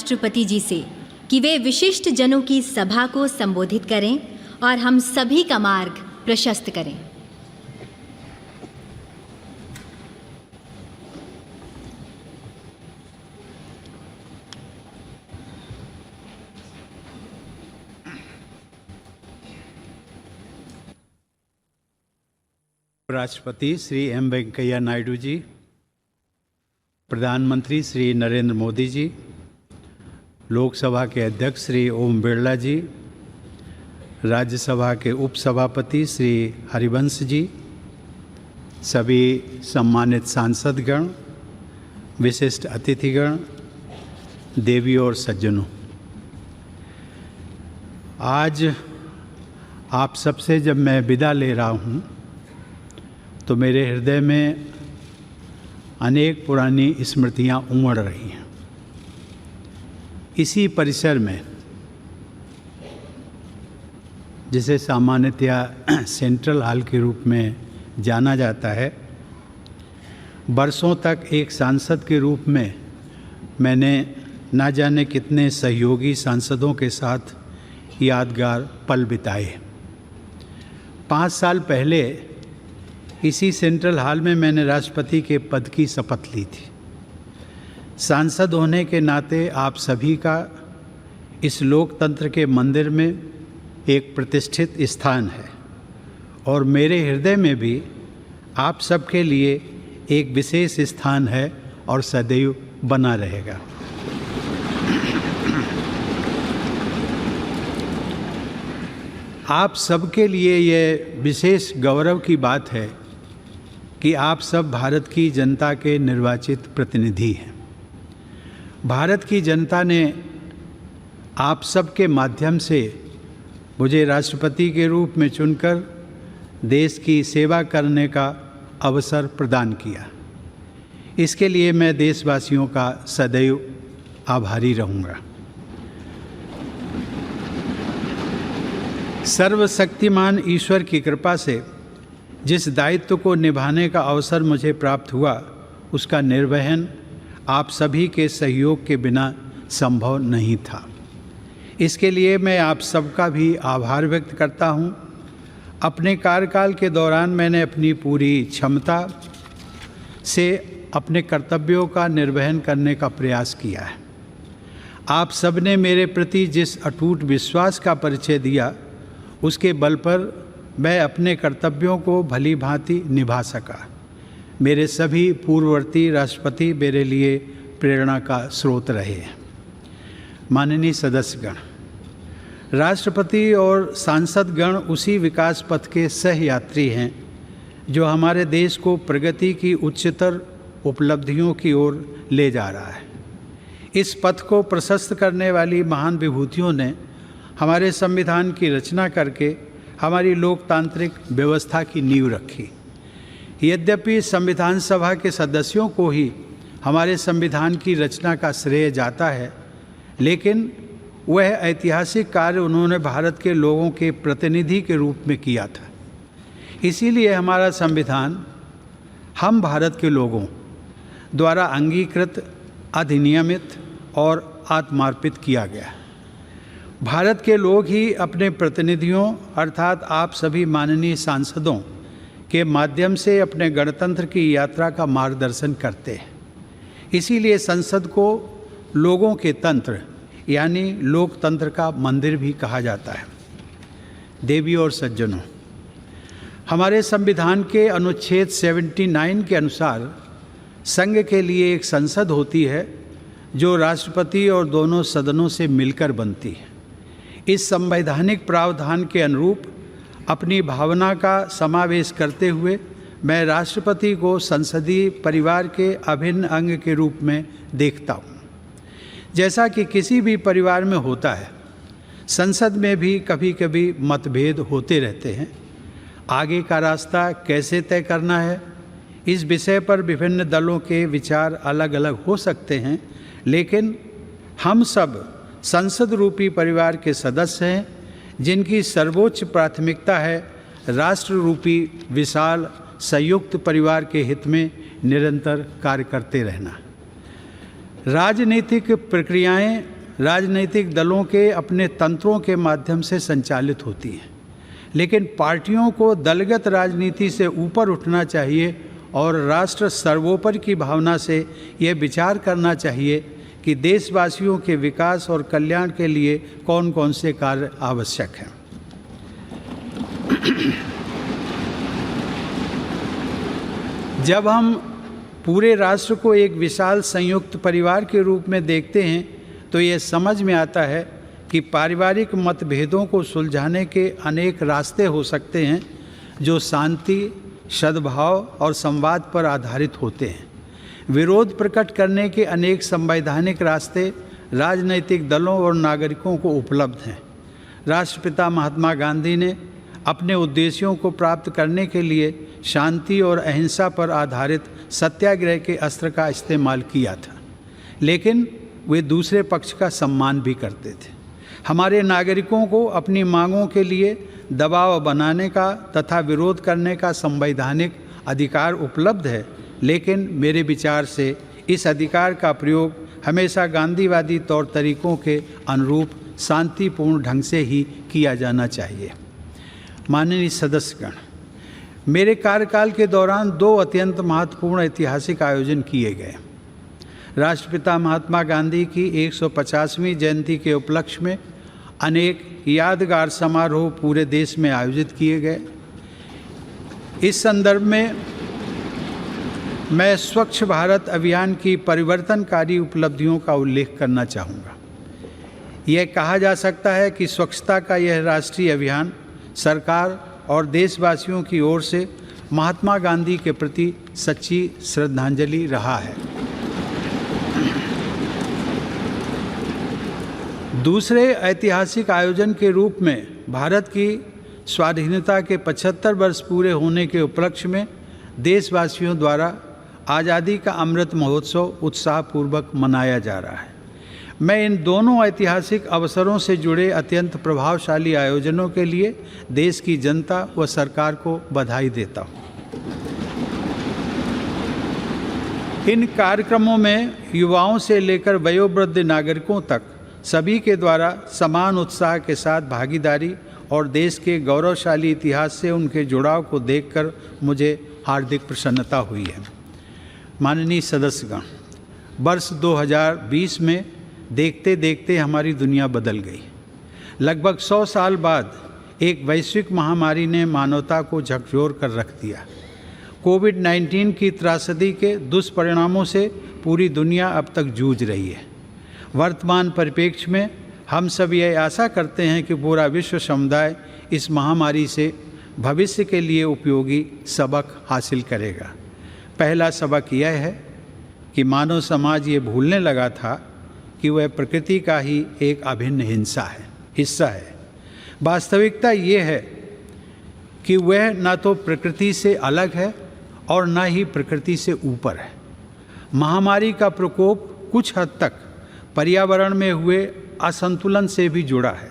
राष्ट्रपति जी से कि वे विशिष्ट जनों की सभा को संबोधित करें और हम सभी का मार्ग प्रशस्त करें। राष्ट्रपति श्री एम वेंकैया नायडू जी, प्रधानमंत्री श्री नरेंद्र मोदी जी, लोकसभा के अध्यक्ष श्री ओम बिरला जी, राज्यसभा के उपसभापति श्री हरिवंश जी, सभी सम्मानित सांसदगण, विशिष्ट अतिथिगण, देवी और सज्जनों, आज आप सबसे जब मैं विदा ले रहा हूँ तो मेरे हृदय में अनेक पुरानी स्मृतियाँ उमड़ रही हैं। इसी परिसर में, जिसे सामान्यतया सेंट्रल हॉल के रूप में जाना जाता है, बरसों तक एक सांसद के रूप में मैंने ना जाने कितने सहयोगी सांसदों के साथ यादगार पल बिताए। 5 साल पहले इसी सेंट्रल हॉल में मैंने राष्ट्रपति के पद की शपथ ली थी। सांसद होने के नाते आप सभी का इस लोकतंत्र के मंदिर में एक प्रतिष्ठित स्थान है और मेरे हृदय में भी आप सबके लिए एक विशेष स्थान है और सदैव बना रहेगा। आप सबके लिए ये विशेष गौरव की बात है कि आप सब भारत की जनता के निर्वाचित प्रतिनिधि हैं। भारत की जनता ने आप सब के माध्यम से मुझे राष्ट्रपति के रूप में चुनकर देश की सेवा करने का अवसर प्रदान किया। इसके लिए मैं देशवासियों का सदैव आभारी रहूँगा। सर्वशक्तिमान ईश्वर की कृपा से जिस दायित्व को निभाने का अवसर मुझे प्राप्त हुआ, उसका निर्वहन आप सभी के सहयोग के बिना संभव नहीं था। इसके लिए मैं आप सबका भी आभार व्यक्त करता हूँ। अपने कार्यकाल के दौरान मैंने अपनी पूरी क्षमता से अपने कर्तव्यों का निर्वहन करने का प्रयास किया है। आप सबने मेरे प्रति जिस अटूट विश्वास का परिचय दिया, उसके बल पर मैं अपने कर्तव्यों को भली भांति निभा सका। मेरे सभी पूर्ववर्ती राष्ट्रपति मेरे लिए प्रेरणा का स्रोत रहे हैं। माननीय सदस्यगण, राष्ट्रपति और सांसदगण उसी विकास पथ के सहयात्री हैं जो हमारे देश को प्रगति की उच्चतर उपलब्धियों की ओर ले जा रहा है। इस पथ को प्रशस्त करने वाली महान विभूतियों ने हमारे संविधान की रचना करके हमारी लोकतांत्रिक व्यवस्था की नींव रखी। यद्यपि संविधान सभा के सदस्यों को ही हमारे संविधान की रचना का श्रेय जाता है, लेकिन वह ऐतिहासिक कार्य उन्होंने भारत के लोगों के प्रतिनिधि के रूप में किया था। इसीलिए हमारा संविधान हम भारत के लोगों द्वारा अंगीकृत, अधिनियमित और आत्मार्पित किया गया। भारत के लोग ही अपने प्रतिनिधियों अर्थात आप सभी माननीय सांसदों के माध्यम से अपने गणतंत्र की यात्रा का मार्गदर्शन करते हैं। इसीलिए संसद को लोगों के तंत्र यानी लोकतंत्र का मंदिर भी कहा जाता है। देवी और सज्जनों, हमारे संविधान के अनुच्छेद 79 के अनुसार संघ के लिए एक संसद होती है जो राष्ट्रपति और दोनों सदनों से मिलकर बनती है। इस संवैधानिक प्रावधान के अनुरूप अपनी भावना का समावेश करते हुए मैं राष्ट्रपति को संसदीय परिवार के अभिन्न अंग के रूप में देखता हूँ। जैसा कि किसी भी परिवार में होता है, संसद में भी कभी कभी मतभेद होते रहते हैं। आगे का रास्ता कैसे तय करना है, इस विषय पर विभिन्न दलों के विचार अलग अलग हो सकते हैं, लेकिन हम सब संसद रूपी परिवार के सदस्य हैं जिनकी सर्वोच्च प्राथमिकता है राष्ट्र रूपी विशाल संयुक्त परिवार के हित में निरंतर कार्य करते रहना। राजनीतिक प्रक्रियाएं राजनीतिक दलों के अपने तंत्रों के माध्यम से संचालित होती हैं, लेकिन पार्टियों को दलगत राजनीति से ऊपर उठना चाहिए और राष्ट्र सर्वोपरि की भावना से यह विचार करना चाहिए कि देशवासियों के विकास और कल्याण के लिए कौन कौन से कार्य आवश्यक हैं। जब हम पूरे राष्ट्र को एक विशाल संयुक्त परिवार के रूप में देखते हैं तो ये समझ में आता है कि पारिवारिक मतभेदों को सुलझाने के अनेक रास्ते हो सकते हैं जो शांति, सद्भाव और संवाद पर आधारित होते हैं। विरोध प्रकट करने के अनेक संवैधानिक रास्ते राजनीतिक दलों और नागरिकों को उपलब्ध हैं। राष्ट्रपिता महात्मा गांधी ने अपने उद्देश्यों को प्राप्त करने के लिए शांति और अहिंसा पर आधारित सत्याग्रह के अस्त्र का इस्तेमाल किया था, लेकिन वे दूसरे पक्ष का सम्मान भी करते थे। हमारे नागरिकों को अपनी मांगों के लिए दबाव बनाने का तथा विरोध करने का संवैधानिक अधिकार उपलब्ध है, लेकिन मेरे विचार से इस अधिकार का प्रयोग हमेशा गांधीवादी तौर तरीकों के अनुरूप शांतिपूर्ण ढंग से ही किया जाना चाहिए। माननीय सदस्यगण, मेरे कार्यकाल के दौरान 2 अत्यंत महत्वपूर्ण ऐतिहासिक आयोजन किए गए। राष्ट्रपिता महात्मा गांधी की 150वीं जयंती के उपलक्ष्य में अनेक यादगार समारोह पूरे देश में आयोजित किए गए। इस संदर्भ में मैं स्वच्छ भारत अभियान की परिवर्तनकारी उपलब्धियों का उल्लेख करना चाहूँगा। यह कहा जा सकता है कि स्वच्छता का यह राष्ट्रीय अभियान सरकार और देशवासियों की ओर से महात्मा गांधी के प्रति सच्ची श्रद्धांजलि रहा है। दूसरे ऐतिहासिक आयोजन के रूप में भारत की स्वाधीनता के 75 वर्ष पूरे होने के उपलक्ष्य में देशवासियों द्वारा आज़ादी का अमृत महोत्सव उत्साहपूर्वक मनाया जा रहा है। मैं इन दोनों ऐतिहासिक अवसरों से जुड़े अत्यंत प्रभावशाली आयोजनों के लिए देश की जनता व सरकार को बधाई देता हूँ। इन कार्यक्रमों में युवाओं से लेकर वयोवृद्ध नागरिकों तक सभी के द्वारा समान उत्साह के साथ भागीदारी और देश के गौरवशाली इतिहास से उनके जुड़ाव को देखकर मुझे हार्दिक प्रसन्नता हुई है। माननीय सदस्यगण, वर्ष 2020 में देखते देखते हमारी दुनिया बदल गई। लगभग 100 साल बाद एक वैश्विक महामारी ने मानवता को झकझोर कर रख दिया। कोविड-19 की त्रासदी के दुष्परिणामों से पूरी दुनिया अब तक जूझ रही है। वर्तमान परिप्रेक्ष्य में हम सब ये आशा करते हैं कि पूरा विश्व समुदाय इस महामारी से भविष्य के लिए उपयोगी सबक हासिल करेगा। पहला सबक यह है कि मानव समाज ये भूलने लगा था कि वह प्रकृति का ही एक अभिन्न हिस्सा है। वास्तविकता ये है कि वह न तो प्रकृति से अलग है और न ही प्रकृति से ऊपर है। महामारी का प्रकोप कुछ हद तक पर्यावरण में हुए असंतुलन से भी जुड़ा है।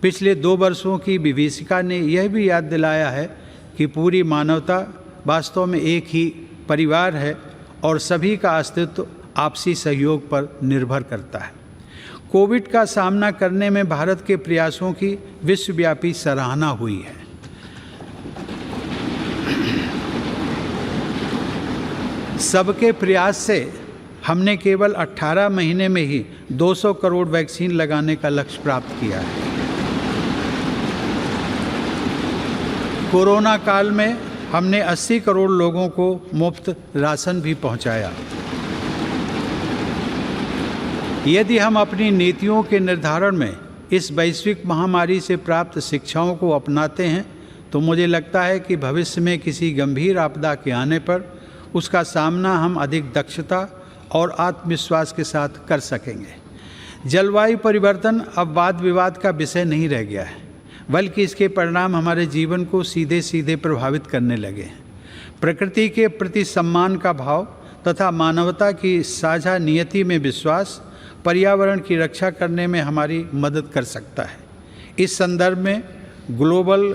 पिछले 2 वर्षों की विभीषिका ने यह भी याद दिलाया है कि पूरी मानवता वास्तव में एक ही परिवार है और सभी का अस्तित्व आपसी सहयोग पर निर्भर करता है। कोविड का सामना करने में भारत के प्रयासों की विश्वव्यापी सराहना हुई है। सबके प्रयास से हमने केवल 18 महीने में ही 200 करोड़ वैक्सीन लगाने का लक्ष्य प्राप्त किया है। कोरोना काल में हमने 80 करोड़ लोगों को मुफ्त राशन भी पहुंचाया। यदि हम अपनी नीतियों के निर्धारण में इस वैश्विक महामारी से प्राप्त शिक्षाओं को अपनाते हैं तो मुझे लगता है कि भविष्य में किसी गंभीर आपदा के आने पर उसका सामना हम अधिक दक्षता और आत्मविश्वास के साथ कर सकेंगे। जलवायु परिवर्तन अब वाद विवाद का विषय नहीं रह गया है, बल्कि इसके परिणाम हमारे जीवन को सीधे सीधे प्रभावित करने लगे हैं। प्रकृति के प्रति सम्मान का भाव तथा मानवता की साझा नियति में विश्वास पर्यावरण की रक्षा करने में हमारी मदद कर सकता है। इस संदर्भ में ग्लोबल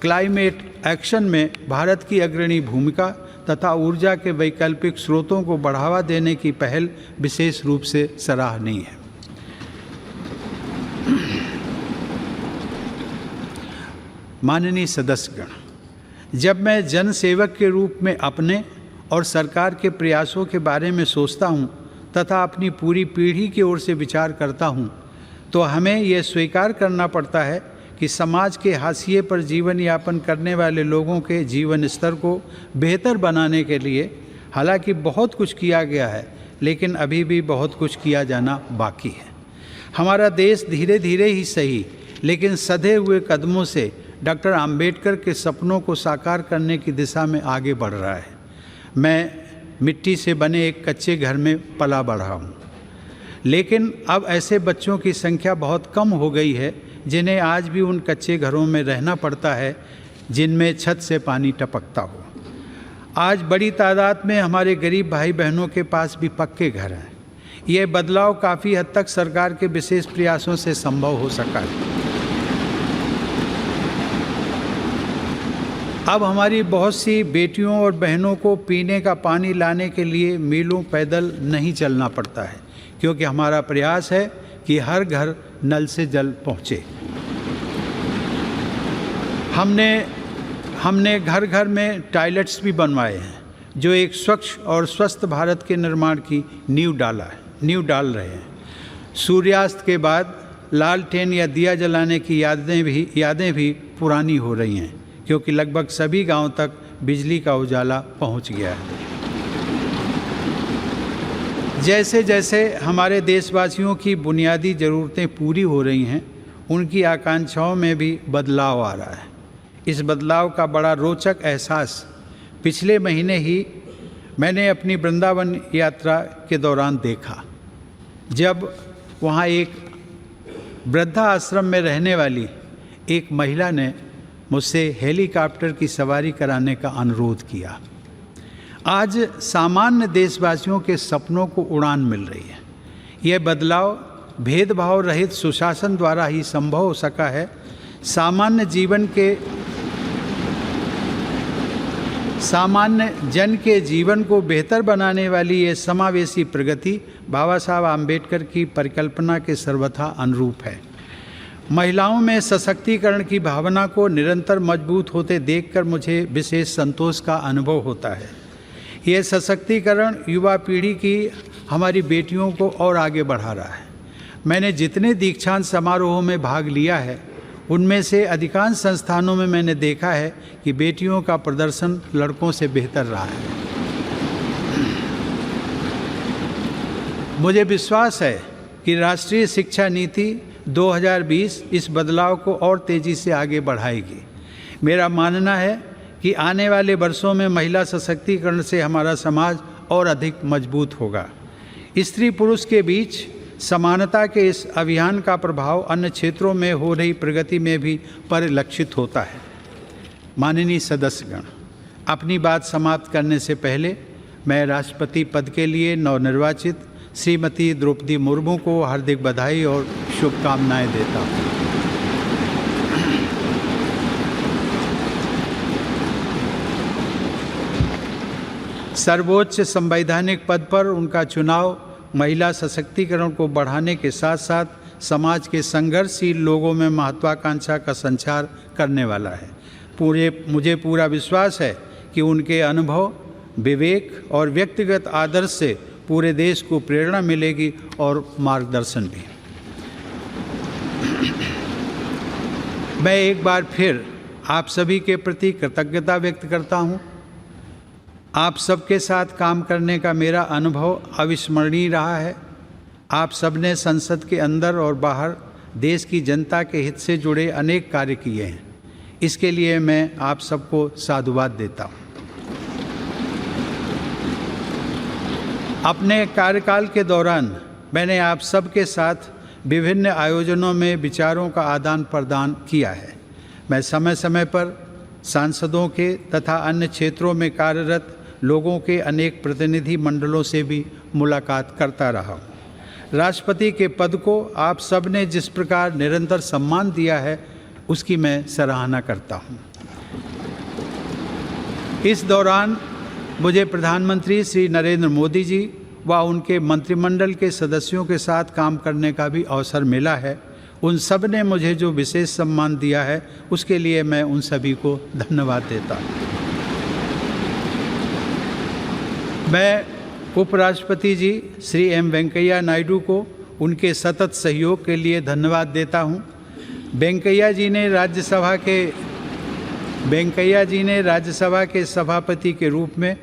क्लाइमेट एक्शन में भारत की अग्रणी भूमिका तथा ऊर्जा के वैकल्पिक स्रोतों को बढ़ावा देने की पहल विशेष रूप से सराहनीय है। माननीय सदस्यगण, जब मैं जन सेवक के रूप में अपने और सरकार के प्रयासों के बारे में सोचता हूँ तथा अपनी पूरी पीढ़ी की ओर से विचार करता हूँ, तो हमें यह स्वीकार करना पड़ता है कि समाज के हाशिए पर जीवन यापन करने वाले लोगों के जीवन स्तर को बेहतर बनाने के लिए हालांकि बहुत कुछ किया गया है, लेकिन अभी भी बहुत कुछ किया जाना बाकी है। हमारा देश धीरे धीरे ही सही लेकिन सधे हुए कदमों से डॉक्टर अंबेडकर के सपनों को साकार करने की दिशा में आगे बढ़ रहा है। मैं मिट्टी से बने एक कच्चे घर में पला बढ़ा हूँ, लेकिन अब ऐसे बच्चों की संख्या बहुत कम हो गई है जिन्हें आज भी उन कच्चे घरों में रहना पड़ता है जिनमें छत से पानी टपकता हो। आज बड़ी तादाद में हमारे गरीब भाई बहनों के पास भी पक्के घर हैं। यह बदलाव काफ़ी हद तक सरकार के विशेष प्रयासों से संभव हो सका है। अब हमारी बहुत सी बेटियों और बहनों को पीने का पानी लाने के लिए मीलों पैदल नहीं चलना पड़ता है, क्योंकि हमारा प्रयास है कि हर घर नल से जल पहुँचे। हमने घर घर में टॉयलेट्स भी बनवाए हैं, जो एक स्वच्छ और स्वस्थ भारत के निर्माण की नींव डाल रहे हैं। सूर्यास्त के बाद लालटेन या दिया जलाने की यादें भी पुरानी हो रही हैं, क्योंकि लगभग सभी गांव तक बिजली का उजाला पहुंच गया है। जैसे जैसे हमारे देशवासियों की बुनियादी ज़रूरतें पूरी हो रही हैं, उनकी आकांक्षाओं में भी बदलाव आ रहा है। इस बदलाव का बड़ा रोचक एहसास पिछले महीने ही मैंने अपनी वृंदावन यात्रा के दौरान देखा, जब वहाँ एक वृद्धा आश्रम में रहने वाली एक महिला ने मुझसे हेलीकॉप्टर की सवारी कराने का अनुरोध किया। आज सामान्य देशवासियों के सपनों को उड़ान मिल रही है। यह बदलाव भेदभाव रहित सुशासन द्वारा ही संभव हो सका है। सामान्य जन के जीवन को बेहतर बनाने वाली ये समावेशी प्रगति बाबा साहब आम्बेडकर की परिकल्पना के सर्वथा अनुरूप है। महिलाओं में सशक्तिकरण की भावना को निरंतर मजबूत होते देखकर मुझे विशेष संतोष का अनुभव होता है। यह सशक्तिकरण युवा पीढ़ी की हमारी बेटियों को और आगे बढ़ा रहा है। मैंने जितने दीक्षांत समारोहों में भाग लिया है, उनमें से अधिकांश संस्थानों में मैंने देखा है कि बेटियों का प्रदर्शन लड़कों से बेहतर रहा है। मुझे विश्वास है कि राष्ट्रीय शिक्षा नीति 2020 इस बदलाव को और तेज़ी से आगे बढ़ाएगी। मेरा मानना है कि आने वाले वर्षों में महिला सशक्तिकरण से हमारा समाज और अधिक मजबूत होगा। स्त्री पुरुष के बीच समानता के इस अभियान का प्रभाव अन्य क्षेत्रों में हो रही प्रगति में भी परिलक्षित होता है। माननीय सदस्यगण, अपनी बात समाप्त करने से पहले मैं राष्ट्रपति पद के लिए नवनिर्वाचित श्रीमती द्रौपदी मुर्मू को हार्दिक बधाई और शुभकामनाएं देता हूँ। सर्वोच्च संवैधानिक पद पर उनका चुनाव महिला सशक्तिकरण को बढ़ाने के साथ साथ समाज के संघर्षशील लोगों में महत्वाकांक्षा का संचार करने वाला है। मुझे पूरा विश्वास है कि उनके अनुभव, विवेक और व्यक्तिगत आदर्श से पूरे देश को प्रेरणा मिलेगी और मार्गदर्शन भी। मैं एक बार फिर आप सभी के प्रति कृतज्ञता व्यक्त करता हूँ। आप सबके साथ काम करने का मेरा अनुभव अविस्मरणीय रहा है। आप सबने संसद के अंदर और बाहर देश की जनता के हित से जुड़े अनेक कार्य किए हैं। इसके लिए मैं आप सबको साधुवाद देता हूँ। अपने कार्यकाल के दौरान मैंने आप सबके साथ विभिन्न आयोजनों में विचारों का आदान प्रदान किया है। मैं समय समय पर सांसदों के तथा अन्य क्षेत्रों में कार्यरत लोगों के अनेक प्रतिनिधि मंडलों से भी मुलाकात करता रहा हूँ। राष्ट्रपति के पद को आप सब ने जिस प्रकार निरंतर सम्मान दिया है, उसकी मैं सराहना करता हूँ। इस दौरान मुझे प्रधानमंत्री श्री नरेंद्र मोदी जी व उनके मंत्रिमंडल के सदस्यों के साथ काम करने का भी अवसर मिला है। उन सब ने मुझे जो विशेष सम्मान दिया है उसके लिए मैं उन सभी को धन्यवाद देता हूँ। मैं उपराष्ट्रपति जी श्री एम वेंकैया नायडू को उनके सतत सहयोग के लिए धन्यवाद देता हूँ। वेंकैया जी ने राज्यसभा के सभापति के रूप में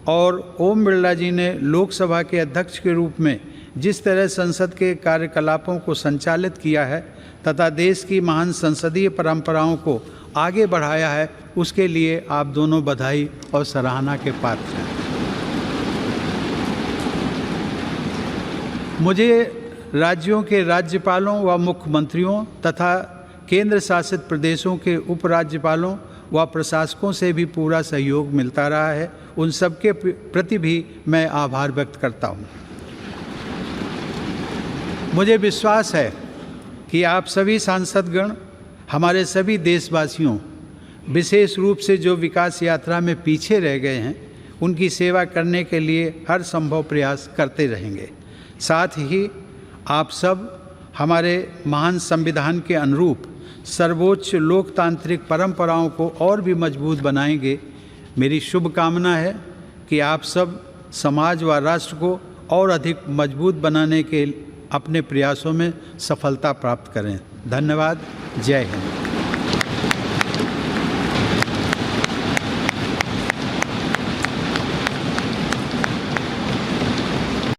और ओम बिरला जी ने लोकसभा के अध्यक्ष के रूप में जिस तरह संसद के कार्यकलापों को संचालित किया है तथा देश की महान संसदीय परंपराओं को आगे बढ़ाया है, उसके लिए आप दोनों बधाई और सराहना के पात्र हैं। मुझे राज्यों के राज्यपालों व मुख्यमंत्रियों तथा केंद्र शासित प्रदेशों के उपराज्यपालों व प्रशासकों से भी पूरा सहयोग मिलता रहा है। उन सबके प्रति भी मैं आभार व्यक्त करता हूँ। मुझे विश्वास है कि आप सभी सांसदगण हमारे सभी देशवासियों, विशेष रूप से जो विकास यात्रा में पीछे रह गए हैं, उनकी सेवा करने के लिए हर संभव प्रयास करते रहेंगे। साथ ही आप सब हमारे महान संविधान के अनुरूप सर्वोच्च लोकतांत्रिक परंपराओं को और भी मजबूत बनाएंगे। मेरी शुभकामना है कि आप सब समाज व राष्ट्र को और अधिक मजबूत बनाने के अपने प्रयासों में सफलता प्राप्त करें। धन्यवाद। जय हिंद।